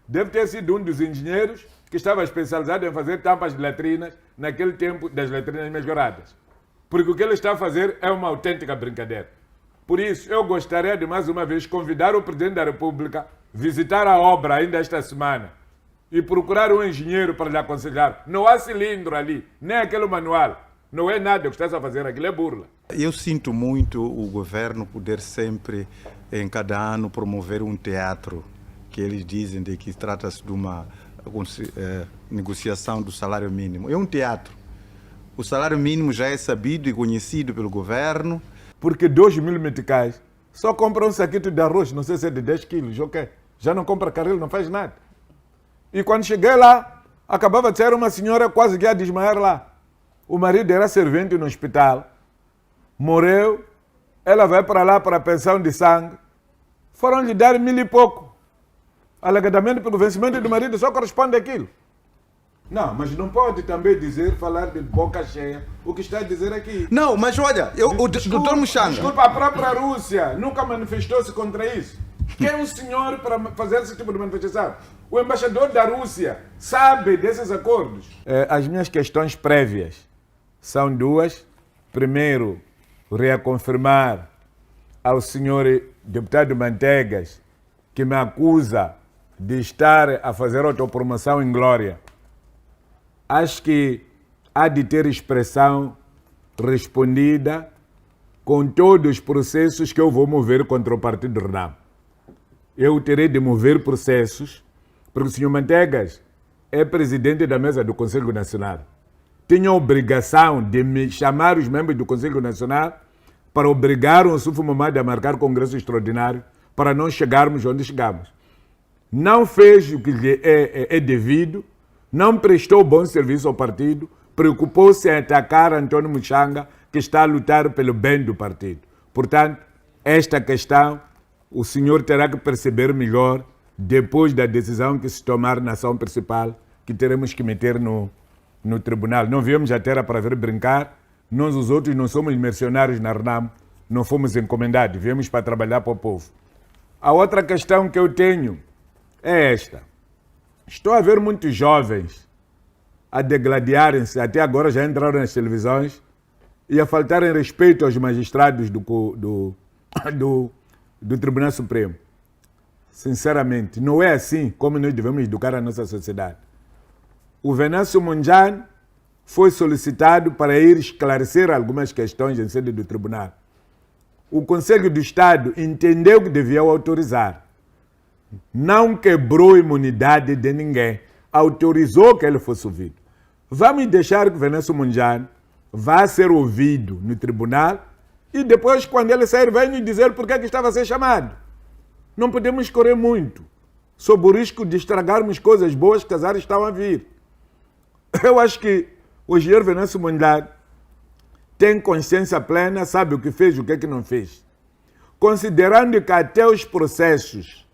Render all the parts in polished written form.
Deve ter sido um dos engenheiros que estava especializado em fazer tampas de latrinas naquele tempo das latrinas melhoradas. Porque o que ele está a fazer é uma autêntica brincadeira. Por isso, eu gostaria de mais uma vez convidar o Presidente da República visitar a obra ainda esta semana e procurar um engenheiro para lhe aconselhar. Não há cilindro ali, nem aquele manual. Não é nada o que estás a fazer, aquilo é burla. Eu sinto muito o governo poder sempre, em cada ano, promover um teatro, que eles dizem de que trata-se de uma negociação do salário mínimo. É um teatro. O salário mínimo já é sabido e conhecido pelo governo. Porque 2.000 meticais só compra um saquito de arroz, não sei se é de 10 quilos, ok? Já não compra caril, não faz nada. E quando cheguei lá, acabava de sair uma senhora quase que ia desmaiar lá. O marido era servente no hospital, morreu, ela vai para lá para a pensão de sangue, foram lhe dar 1.000 e pouco. Alegadamente pelo vencimento do marido só corresponde àquilo. Não, mas não pode também falar de boca cheia o que está a dizer aqui. Não, mas olha, o doutor Muxanga... Desculpa, a própria Rússia nunca manifestou-se contra isso. Quem é um senhor para fazer esse tipo de manifestação? O embaixador da Rússia sabe desses acordos. As minhas questões prévias são duas. Primeiro, reconfirmar ao senhor deputado Manteigas, que me acusa de estar a fazer autopromoção em glória. Acho que há de ter expressão respondida com todos os processos que eu vou mover contra o Partido Renamo. Eu terei de mover processos, porque o senhor Manteigas é presidente da mesa do Conselho Nacional. Tinha a obrigação de me chamar os membros do Conselho Nacional para obrigar o Ossufo Momade a marcar congresso extraordinário para não chegarmos onde chegamos. Não fez o que lhe é devido, não prestou bom serviço ao partido, preocupou-se em atacar Antônio Muxanga, que está a lutar pelo bem do partido. Portanto, esta questão o senhor terá que perceber melhor depois da decisão que se tomar na ação principal, que teremos que meter no tribunal. Não viemos à terra para vir brincar, nós os outros não somos mercenários na Renamo, não fomos encomendados, viemos para trabalhar para o povo. A outra questão que eu tenho é esta. Estou a ver muitos jovens a degladiarem-se, até agora já entraram nas televisões, e a faltarem respeito aos magistrados do Tribunal Supremo. Sinceramente, não é assim como nós devemos educar a nossa sociedade. O Venâncio Mondlane foi solicitado para ir esclarecer algumas questões em sede do tribunal. O Conselho do Estado entendeu que devia o autorizar. Não quebrou a imunidade de ninguém. Autorizou que ele fosse ouvido. Vamos deixar que o Venâncio Mondlane vá ser ouvido no tribunal e depois, quando ele sair, vai nos dizer por que estava a ser chamado. Não podemos correr muito, sob o risco de estragarmos coisas boas que as áreas estão a vir. Eu acho que o engenheiro Venâncio Mondlane tem consciência plena, sabe o que fez e o que não fez. Considerando que até os processos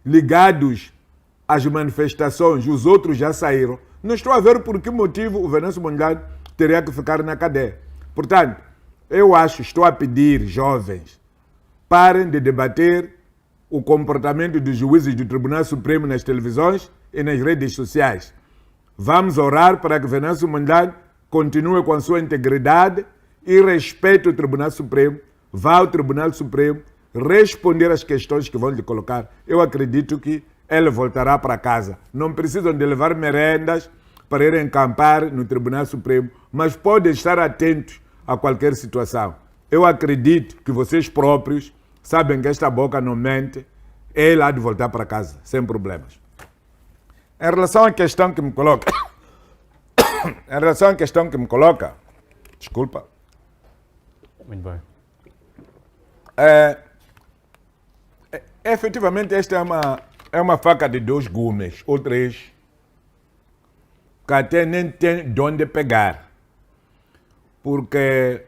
ligados às manifestações, os outros já saíram, não estou a ver por que motivo o Venâncio Mondlane teria que ficar na cadeia. Portanto, eu estou a pedir, jovens, parem de debater o comportamento dos juízes do Tribunal Supremo nas televisões e nas redes sociais. Vamos orar para que Venâncio Mondlane continue com a sua integridade e respeite o Tribunal Supremo, vá ao Tribunal Supremo responder às questões que vão lhe colocar. Eu acredito que ele voltará para casa. Não precisam de levar merendas para irem acampar no Tribunal Supremo, mas podem estar atentos a qualquer situação. Eu acredito que vocês próprios sabem que esta boca não mente, ele há de voltar para casa, sem problemas. Em relação à questão que me coloca, desculpa. Muito bem. Efetivamente, esta é uma faca de 2 gumes, ou 3, que até nem tem de onde pegar. Porque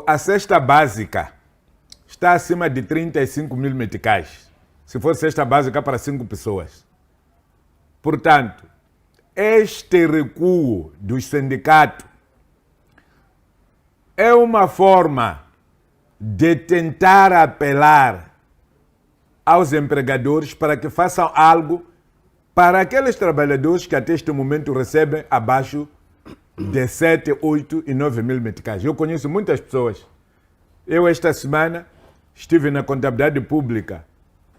a cesta básica está acima de 35.000 meticais. Se for cesta básica para 5 pessoas. Portanto, este recuo dos sindicatos é uma forma de tentar apelar aos empregadores para que façam algo para aqueles trabalhadores que até este momento recebem abaixo de 7, 8 e 9 mil meticais. Eu conheço muitas pessoas. Eu, esta semana, estive na contabilidade pública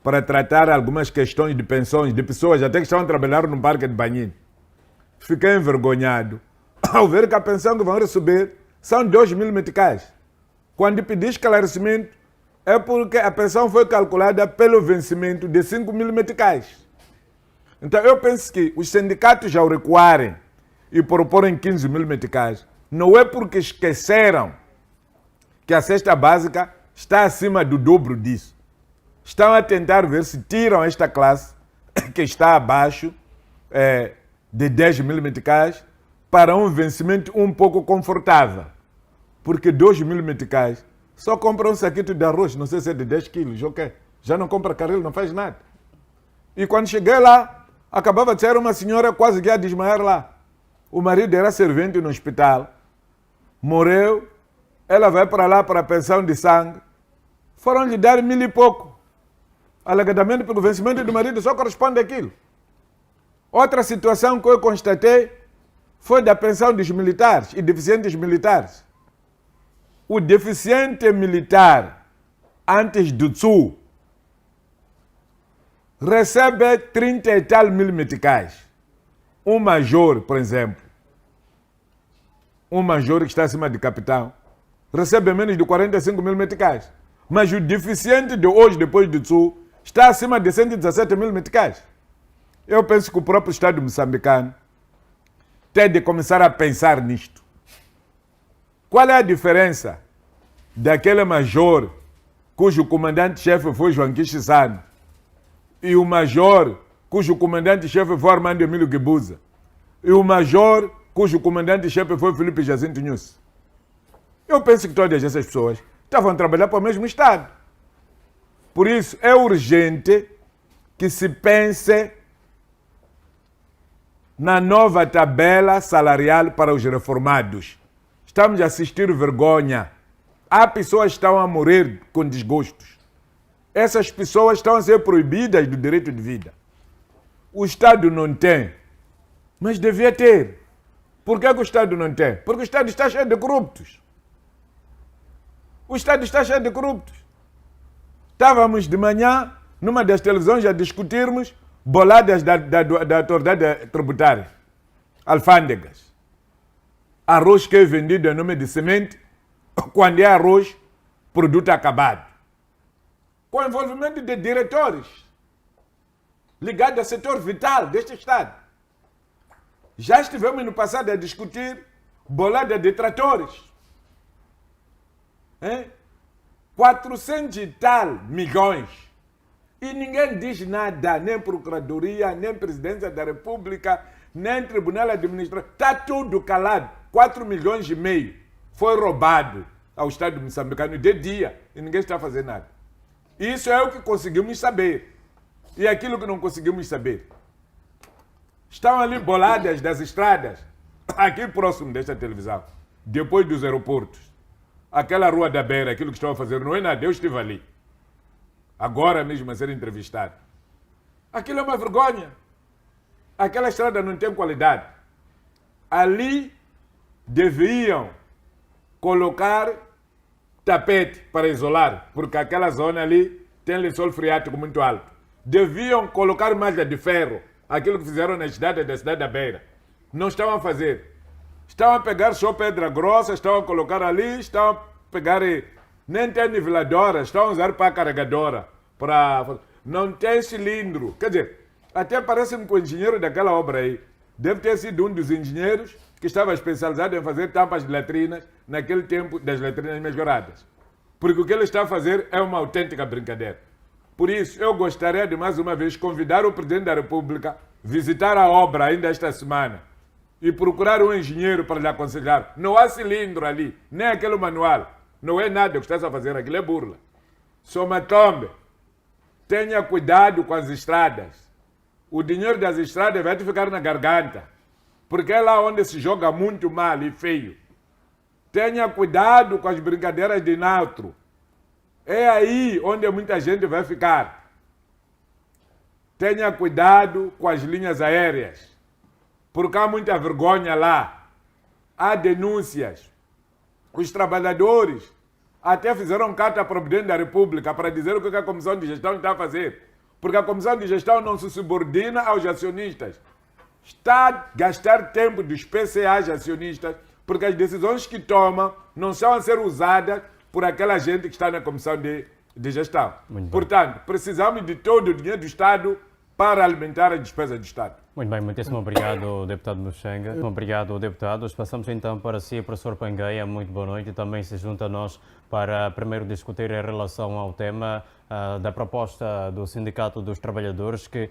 para tratar algumas questões de pensões de pessoas até que estavam a trabalhar no parque de Banhin. Fiquei envergonhado ao ver que a pensão que vão receber são 2 mil meticais. Quando pedi esclarecimento, é porque a pensão foi calculada pelo vencimento de 5 mil meticais. Então eu penso que os sindicatos, ao recuarem e proporem 15 mil meticais, não é porque esqueceram que a cesta básica está acima do dobro disso. Estão a tentar ver se tiram esta classe, que está abaixo de 10 mil meticais, para um vencimento um pouco confortável. Porque 2 mil meticais só compra um saquito de arroz, não sei se é de 10 quilos, ok? Já não compra caril, não faz nada. E quando cheguei lá, acabava de ser uma senhora quase que ia desmaiar lá. O marido era servente no hospital, morreu, ela vai para lá para a pensão de sangue, foram lhe dar 1.000 e pouco. Alegadamente, pelo vencimento do marido, só corresponde àquilo. Outra situação que eu constatei foi da pensão dos militares e deficientes militares. O deficiente militar, antes do TSU, recebe 30 e tal mil meticais. Um major, por exemplo, um major que está acima de capitão, recebe menos de 45 mil meticais. Mas o deficiente de hoje, depois do TSU, está acima de 117 mil meticais. Eu penso que o próprio Estado moçambicano tem de começar a pensar nisto. Qual é a diferença daquele major cujo comandante-chefe foi João Quixissano e o major cujo comandante-chefe foi Armando Emílio Guebuza e o major cujo comandante-chefe foi Filipe Jacinto Nunes? Eu penso que todas essas pessoas estavam a trabalhar para o mesmo Estado. Por isso, é urgente que se pense na nova tabela salarial para os reformados. Estamos a assistir vergonha. Há pessoas que estão a morrer com desgostos. Essas pessoas estão a ser proibidas do direito de vida. O Estado não tem, mas devia ter. Por que o Estado não tem? Porque o Estado está cheio de corruptos. O Estado está cheio de corruptos. Estávamos de manhã, numa das televisões, a discutirmos boladas da autoridade tributária, alfândegas. Arroz que é vendido em nome de semente, quando é arroz, produto acabado. Com envolvimento de diretores ligados ao setor vital deste Estado. Já estivemos no passado a discutir bolada de tratores. 400 e tal milhões. E ninguém diz nada, nem Procuradoria, nem Presidência da República, nem Tribunal Administrativo. Está tudo calado. 4 milhões e meio foi roubado ao Estado moçambicano de dia e ninguém está fazendo nada. Isso é o que conseguimos saber. E aquilo que não conseguimos saber. Estão ali boladas das estradas, aqui próximo desta televisão, depois dos aeroportos. Aquela Rua da Beira, aquilo que estão a fazer, não é nada, eu estive ali. Agora mesmo a ser entrevistado. Aquilo é uma vergonha. Aquela estrada não tem qualidade. Ali deviam colocar tapete para isolar, porque aquela zona ali tem lençol freático muito alto. Deviam colocar malha de ferro, aquilo que fizeram na cidade da Cidade da Beira. Não estão a fazer. Estão a pegar só pedra grossa, estão a colocar ali, estão a pegar... Nem tem niveladora, estão a usar para carregadora. Não tem cilindro. Quer dizer, até parece-me que o engenheiro daquela obra aí deve ter sido um dos engenheiros que estava especializado em fazer tampas de latrinas naquele tempo das latrinas melhoradas. Porque o que ele está a fazer é uma autêntica brincadeira. Por isso, eu gostaria de mais uma vez convidar o Presidente da República a visitar a obra ainda esta semana e procurar um engenheiro para lhe aconselhar. Não há cilindro ali, nem aquele manual. Não é nada o que estás a fazer, aquilo é burla. Somatombe, tenha cuidado com as estradas. O dinheiro das estradas vai te ficar na garganta, porque é lá onde se joga muito mal e feio. Tenha cuidado com as brincadeiras de neutro. É aí onde muita gente vai ficar. tenha cuidado com as linhas aéreas, porque há muita vergonha lá. Há denúncias. Os trabalhadores até fizeram carta para o Presidente da República para dizer o que a Comissão de Gestão está a fazer. Porque a Comissão de Gestão não se subordina aos acionistas. Está a gastar tempo dos PCAs acionistas, porque as decisões que tomam não são a ser usadas por aquela gente que está na Comissão de Gestão. Portanto, precisamos de todo o dinheiro do Estado para alimentar a despesa do Estado. Muito bem, muitíssimo obrigado, deputado Muxenga. Obrigado, deputados. Passamos então para si, professor Pangueia. Muito boa noite. Também se junta a nós para primeiro discutir em relação ao tema da proposta do Sindicato dos Trabalhadores que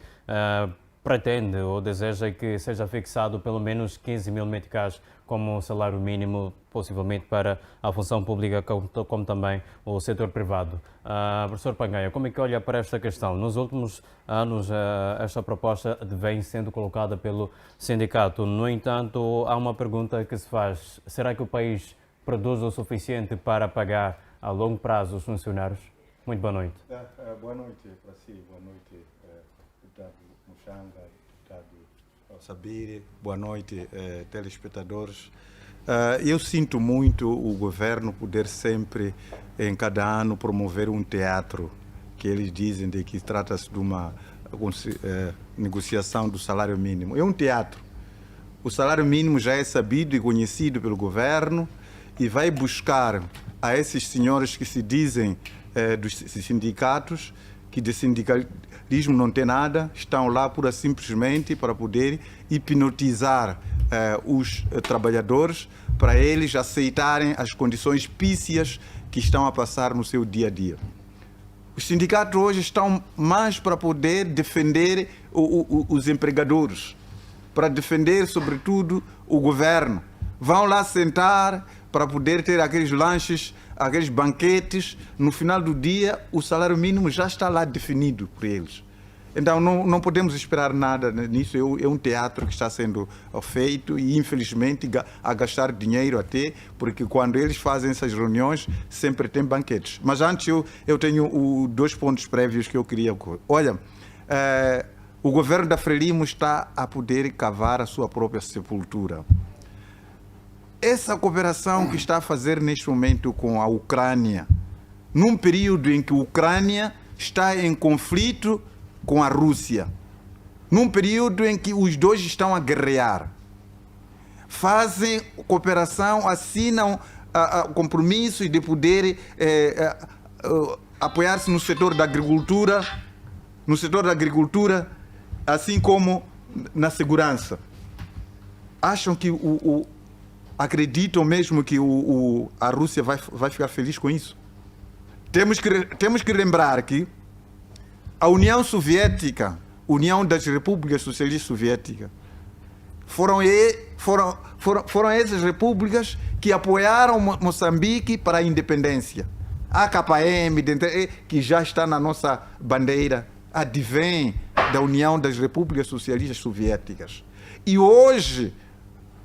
pretende ou deseja que seja fixado pelo menos 15 mil meticais como salário mínimo, possivelmente para a função pública como também o setor privado. Professor Pangueia, como é que olha para esta questão? Nos últimos anos, esta proposta vem sendo colocada pelo sindicato. No entanto, há uma pergunta que se faz. Será que o país produz o suficiente para pagar a longo prazo os funcionários? Muito boa noite. Boa noite para si, boa noite, deputado Muxenga, deputado Sabire, boa noite, telespectadores. Eu sinto muito o governo poder sempre, em cada ano, promover um teatro, que eles dizem de que trata-se de uma negociação do salário mínimo. É um teatro. O salário mínimo já é sabido e conhecido pelo governo e vai buscar a esses senhores que se dizem dos sindicatos, que de sindicalismo não tem nada, estão lá pura simplesmente para poder hipnotizar os trabalhadores, para eles aceitarem as condições pícias que estão a passar no seu dia a dia. Os sindicatos hoje estão mais para poder defender os empregadores, para defender, sobretudo, o governo. Vão lá sentar para poder ter aqueles lanches, aqueles banquetes. No final do dia, o salário mínimo já está lá definido por eles. Então, não podemos esperar nada nisso. É um teatro que está sendo feito e, infelizmente, a gastar dinheiro até, porque quando eles fazem essas reuniões, sempre tem banquetes. Mas antes, eu tenho 2 pontos prévios que eu queria... Olha, o governo da Frelimo está a poder cavar a sua própria sepultura. Essa cooperação que está a fazer neste momento com a Ucrânia, num período em que a Ucrânia está em conflito com a Rússia, num período em que os dois estão a guerrear, fazem cooperação, assinam compromissos de poder apoiar-se no setor da agricultura, assim como na segurança. Acham que acreditam mesmo que a Rússia vai ficar feliz com isso? Temos que lembrar que a União Soviética, União das Repúblicas Socialistas Soviéticas, foram essas repúblicas que apoiaram Moçambique para a independência. A KM, que já está na nossa bandeira, advém da União das Repúblicas Socialistas Soviéticas. E hoje,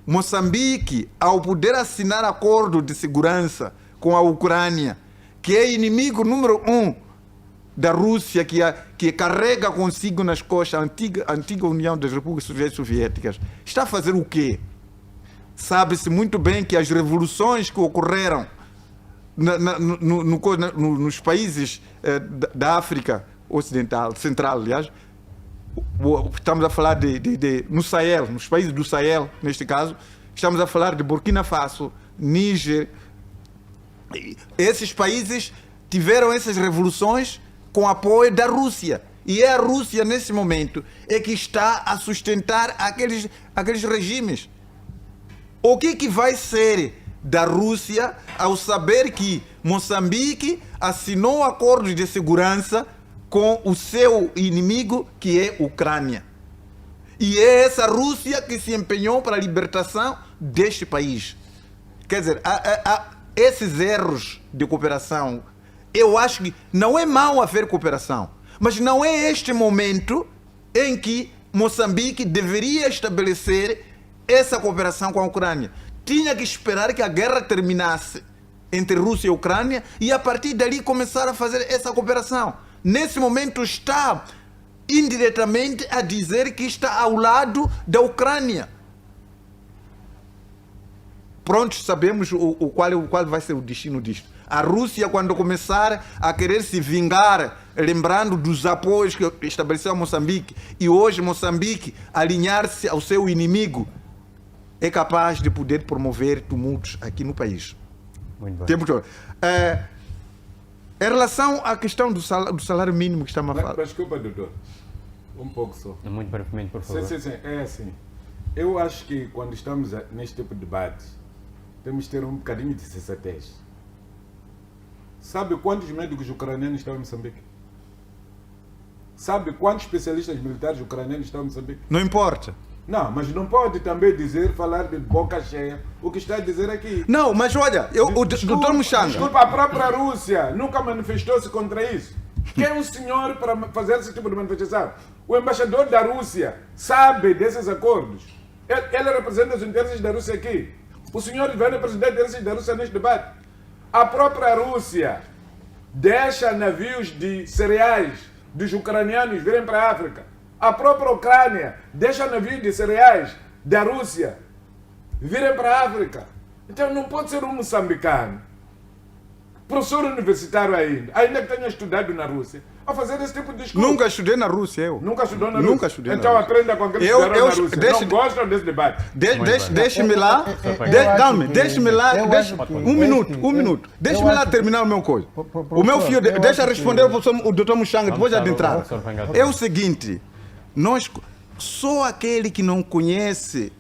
Moçambique, ao poder assinar acordo de segurança com a Ucrânia, que é inimigo número 1 da Rússia, que carrega consigo nas costas a antiga União das Repúblicas Soviéticas, está a fazer o quê? Sabe-se muito bem que as revoluções que ocorreram nos países da África Ocidental, Central, aliás, estamos a falar no Sahel, nos países do Sahel, neste caso, estamos a falar de Burkina Faso, Níger. Esses países tiveram essas revoluções com apoio da Rússia. E é a Rússia, nesse momento, que está a sustentar aqueles regimes. O que vai ser da Rússia ao saber que Moçambique assinou acordos de segurança com o seu inimigo, que é a Ucrânia? E é essa Rússia que se empenhou para a libertação deste país. Quer dizer, esses erros de cooperação, eu acho que não é mau haver cooperação, mas não é este momento em que Moçambique deveria estabelecer essa cooperação com a Ucrânia. Tinha que esperar que a guerra terminasse entre Rússia e Ucrânia e a partir dali começar a fazer essa cooperação. Nesse momento está indiretamente a dizer que está ao lado da Ucrânia. Pronto, sabemos qual vai ser o destino disto. A Rússia, quando começar a querer se vingar, lembrando dos apoios que estabeleceu a Moçambique, e hoje Moçambique alinhar-se ao seu inimigo, é capaz de poder promover tumultos aqui no país. Muito bem. Em relação à questão do salário mínimo que está a falar. Desculpa, doutor. Um pouco só. Muito brevemente, por favor. Sim. É assim. Eu acho que quando estamos neste tipo de debate, temos que ter um bocadinho de sensatez. Sabe quantos médicos ucranianos estão em Moçambique? Sabe quantos especialistas militares ucranianos estão em Moçambique? Não importa. Não, mas não pode também falar de boca cheia o que está a dizer aqui. Não, mas olha, o doutor Mushanga... Desculpa, a própria Rússia nunca manifestou-se contra isso. Quem é um senhor para fazer esse tipo de manifestação? O embaixador da Rússia sabe desses acordos. Ele representa os interesses da Rússia aqui. O senhor vai representar os interesses da Rússia neste debate. A própria Rússia deixa navios de cereais dos ucranianos virem para a África. A própria Ucrânia deixa navios de cereais da Rússia virem para a África. Então não pode ser um moçambicano, professor universitário ainda que tenha estudado na Rússia, a fazer esse tipo de discurso. Nunca estudei na Rússia, eu. Nunca estudou na Rússia? Nunca estudei na Então Rússia. aprenda com aqueles que estudaram na Rússia. Não gostam desse debate. Deixe-me lá. Deixe-me lá. Um minuto. Deixe-me lá terminar o meu coisa. O meu filho, deixa responder o doutor Mushanga depois de adentrar. É o seguinte, só aquele que não conhece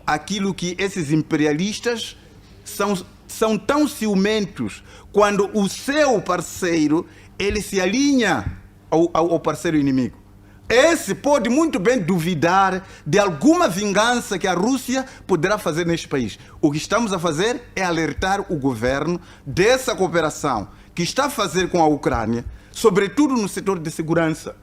aquilo que esses imperialistas são tão ciumentos quando o seu parceiro ele se alinha ao parceiro inimigo. Esse pode muito bem duvidar de alguma vingança que a Rússia poderá fazer neste país. O que estamos a fazer é alertar o governo dessa cooperação que está a fazer com a Ucrânia, sobretudo no setor de segurança.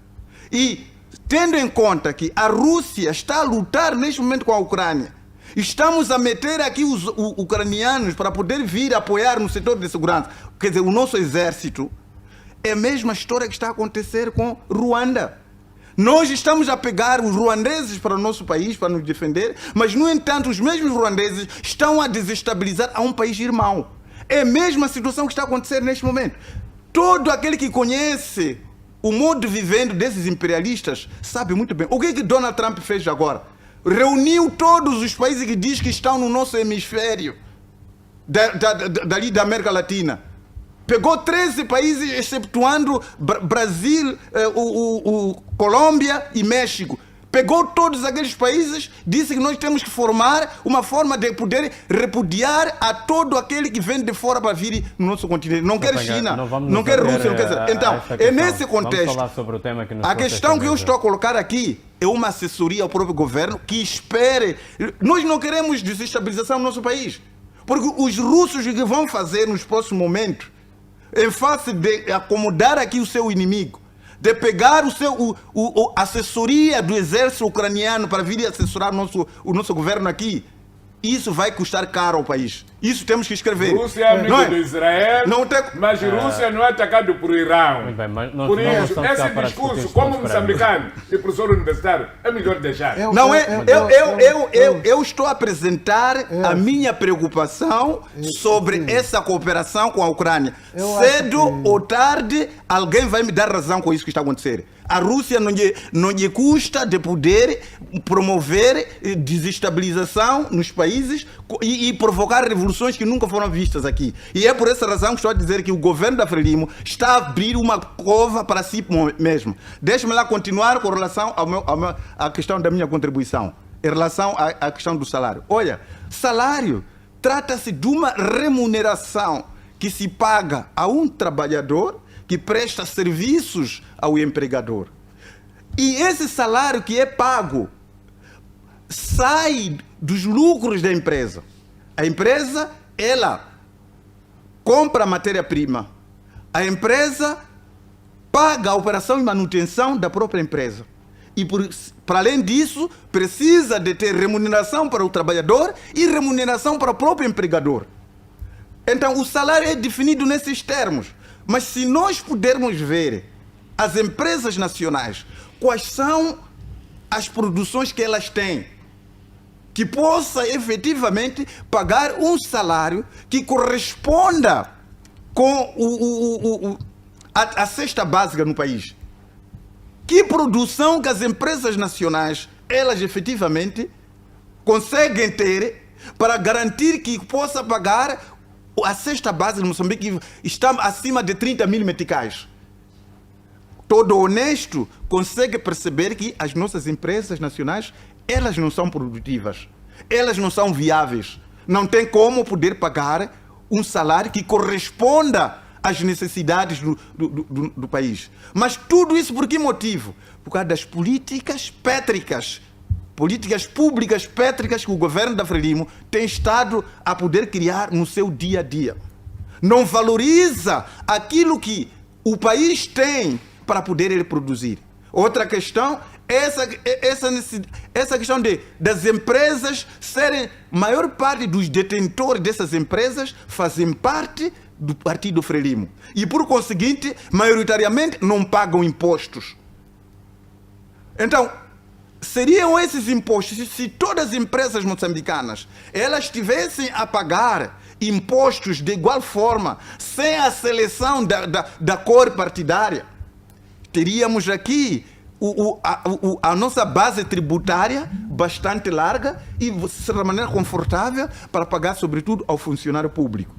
E tendo em conta que a Rússia está a lutar neste momento com a Ucrânia, estamos a meter aqui os ucranianos para poder vir apoiar no setor de segurança. Quer dizer, o nosso exército é a mesma história que está a acontecer com Ruanda. Nós estamos a pegar os ruandeses para o nosso país, para nos defender, mas, no entanto, os mesmos ruandeses estão a desestabilizar a um país irmão. É a mesma situação que está a acontecer neste momento. Todo aquele que conhece o modo de vivendo desses imperialistas sabe muito bem. O que Donald Trump fez agora? Reuniu todos os países que diz que estão no nosso hemisfério, dali da América Latina. Pegou 13 países, exceptuando Brasil, Colômbia e México. Pegou todos aqueles países, disse que nós temos que formar uma forma de poder repudiar a todo aquele que vem de fora para vir no nosso continente. Não quer China, não quer Rússia, não quer... Então, é nesse contexto. A questão que eu estou a colocar aqui é uma assessoria ao próprio governo que espere. Nós não queremos desestabilização no nosso país. Porque os russos que vão fazer nos próximos momentos, em face de acomodar aqui o seu inimigo, de pegar a assessoria do exército ucraniano para vir assessorar o nosso governo aqui, isso vai custar caro ao país. Isso temos que escrever. Rússia é amigo do Israel, mas Rússia não é atacado por Irão. Muito bem, mas por isso, esse discurso, como moçambicano e professor universitário, é melhor deixar. Eu estou a apresentar a minha preocupação sobre essa cooperação com a Ucrânia. Cedo ou tarde, alguém vai me dar razão com isso que está a acontecer. A Rússia não lhe custa de poder promover desestabilização nos países e provocar revoluções que nunca foram vistas aqui. E é por essa razão que estou a dizer que o governo da Frelimo está a abrir uma cova para si mesmo. Deixe-me lá continuar com relação à questão da minha contribuição. Em relação à questão do salário. Olha, salário trata-se de uma remuneração que se paga a um trabalhador que presta serviços ao empregador. E esse salário que é pago sai dos lucros da empresa. A empresa, ela compra a matéria-prima. A empresa paga a operação e manutenção da própria empresa. E, para além disso, precisa de ter remuneração para o trabalhador e remuneração para o próprio empregador. Então, o salário é definido nesses termos. Mas se nós pudermos ver as empresas nacionais quais são as produções que elas têm, que possa efetivamente pagar um salário que corresponda com a cesta básica no país. Que produção que as empresas nacionais, elas efetivamente conseguem ter para garantir que possa pagar a cesta básica de Moçambique, que está acima de 30 mil meticais. Todo honesto consegue perceber que as nossas empresas nacionais, elas não são produtivas, elas não são viáveis, não tem como poder pagar um salário que corresponda às necessidades do país. Mas tudo isso por que motivo? Por causa das políticas pétricas, políticas públicas pétricas que o governo da Frelimo tem estado a poder criar no seu dia a dia. Não valoriza aquilo que o país tem para poder ele produzir. Outra questão, essa questão das empresas serem, maior parte dos detentores dessas empresas fazem parte do Partido Frelimo. E por conseguinte, maioritariamente não pagam impostos. Então, seriam esses impostos, se todas as empresas moçambicanas elas tivessem a pagar impostos de igual forma, sem a seleção da cor partidária, teríamos aqui a nossa base tributária bastante larga e de certa maneira confortável para pagar, sobretudo, ao funcionário público.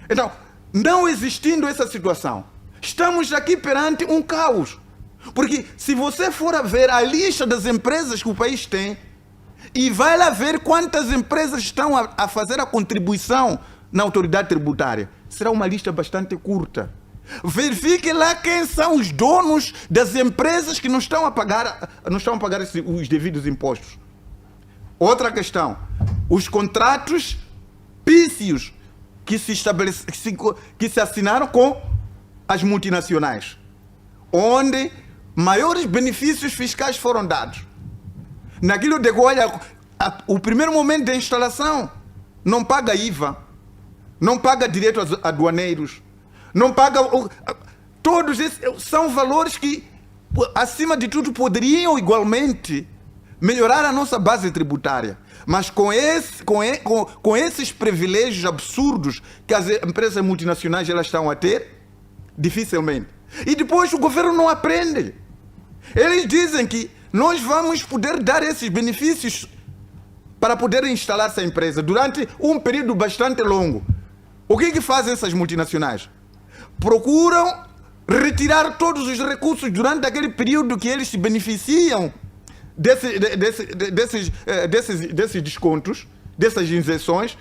Então, não existindo essa situação, estamos aqui perante um caos. Porque se você for a ver a lista das empresas que o país tem e vai lá ver quantas empresas estão a fazer a contribuição na autoridade tributária, será uma lista bastante curta. Verifique lá quem são os donos das empresas que não estão a pagar os devidos impostos. Outra questão, os contratos pícios que se assinaram com as multinacionais, onde maiores benefícios fiscais foram dados. Naquilo de olha, o primeiro momento da instalação não paga IVA, não paga direitos aduaneiros, não paga. Todos esses são valores que, acima de tudo, poderiam igualmente melhorar a nossa base tributária. Mas com esses privilégios absurdos que as empresas multinacionais elas estão a ter, dificilmente. E depois o governo não aprende. Eles dizem que nós vamos poder dar esses benefícios para poder instalar essa empresa durante um período bastante longo. O que fazem essas multinacionais? Procuram retirar todos os recursos durante aquele período que eles se beneficiam desses descontos, dessas injeções.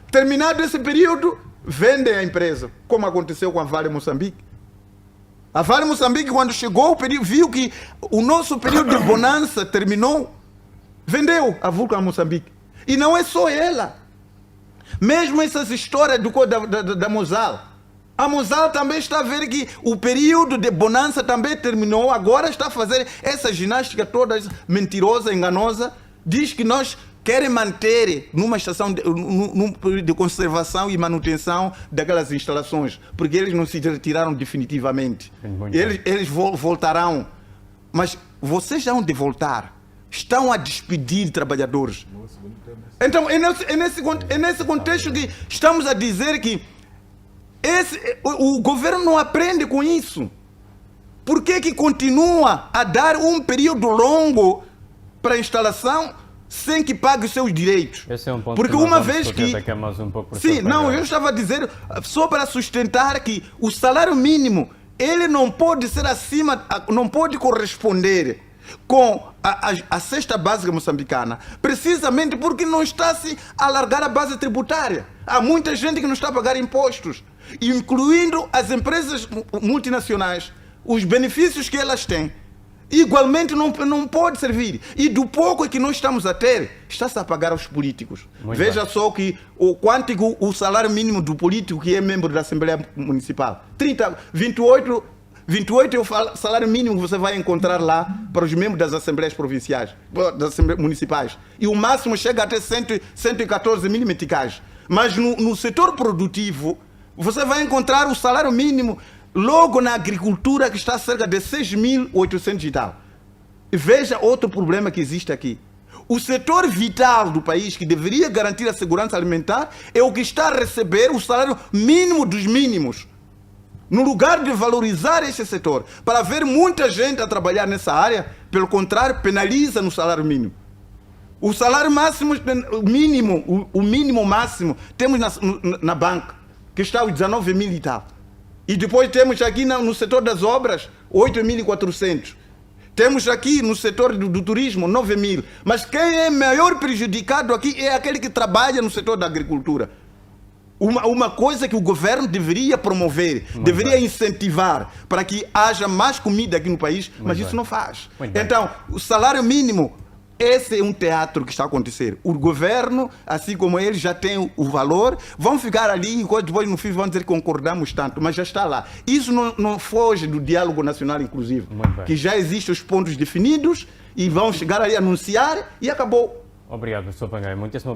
Terminado esse período, vendem a empresa, como aconteceu com a Vale Moçambique. A Vale Moçambique, quando chegou o período, viu que o nosso período de bonança terminou, vendeu a Vulcan Moçambique. E não é só ela. Mesmo essas histórias da Mosal. A Mosal também está a ver que o período de bonança também terminou, agora está a fazer essa ginástica toda mentirosa, enganosa. Diz que nós querem manter numa estação num período de conservação e manutenção daquelas instalações, porque eles não se retiraram definitivamente. Eles voltarão. Mas vocês já vão de voltar. Estão a despedir trabalhadores. Então, é nesse contexto que estamos a dizer que o governo não aprende com isso. Por que continua a dar um período longo para a instalação sem que pague os seus direitos? Esse é um ponto. Porque uma vez que... Sim, não, eu estava a dizer só para sustentar que o salário mínimo, ele não pode ser acima, não pode corresponder com a cesta básica moçambicana, precisamente porque não está a se alargar a base tributária. Há muita gente que não está a pagar impostos, incluindo as empresas multinacionais, os benefícios que elas têm, igualmente não pode servir. E do pouco que nós estamos a ter, está-se a pagar aos políticos. Veja só que o salário mínimo do político que é membro da Assembleia Municipal, 28 é o salário mínimo que você vai encontrar lá para os membros das Assembleias Provinciais, das Assembleias Municipais. E o máximo chega até 114 mil meticais. Mas no setor produtivo, você vai encontrar o salário mínimo Logo na agricultura, que está cerca de 6.800 e tal. E veja outro problema que existe aqui. O setor vital do país, que deveria garantir a segurança alimentar, é o que está a receber o salário mínimo dos mínimos. No lugar de valorizar este setor, para ver muita gente a trabalhar nessa área, pelo contrário, penaliza no salário mínimo. O salário máximo, o mínimo máximo, temos na banca, que está aos 19 mil e tal. E depois temos aqui no setor das obras, 8.400. Temos aqui no setor do turismo, 9 mil. Mas quem é maior prejudicado aqui é aquele que trabalha no setor da agricultura. Uma coisa que o governo deveria promover, deveria incentivar para que haja mais comida aqui no país, mas isso não faz. Então, o salário mínimo, esse é um teatro que está a acontecer. O governo, assim como ele, já tem o valor, vão ficar ali e depois no fim vão dizer que concordamos tanto, mas já está lá. Isso não foge do diálogo nacional inclusivo, que já existem os pontos definidos e vão chegar ali a anunciar e acabou. Obrigado, professor Pangai. Muitíssimo obrigado.